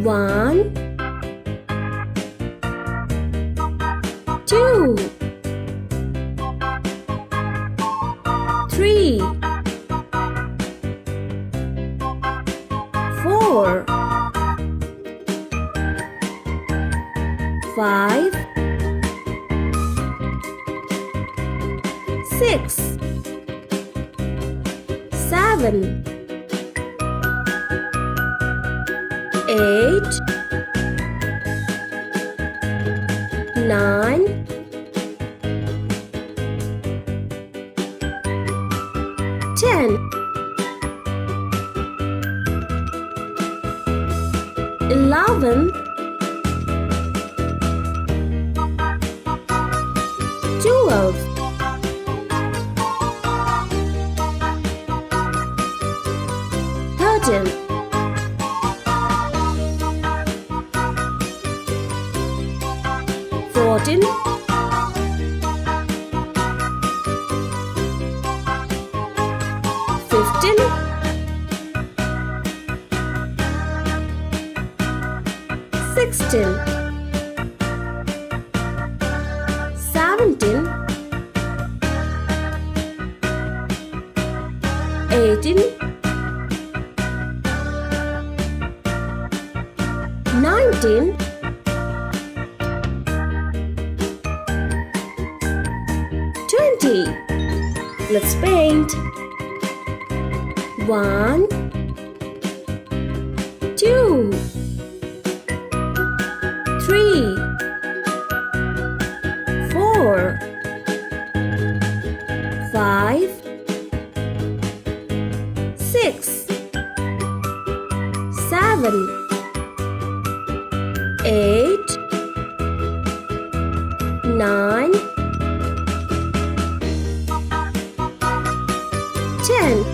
1, 2, 3, 4, 5, 6, 7, 8, 9, 10, 11, 12, 13, 14, 15, 16, 17, 18, 19, 20. Let's paint. 1, 2, 3, 4, 5, 6, 7, 8, 9, 10,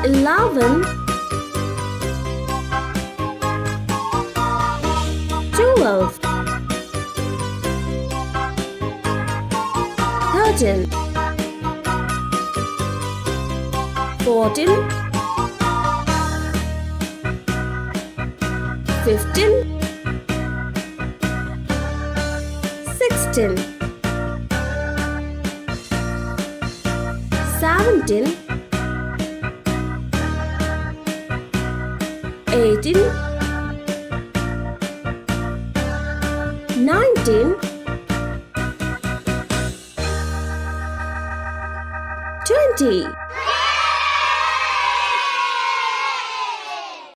11, 12, 13, 14, 15, 16, 17, 18, 19, 20.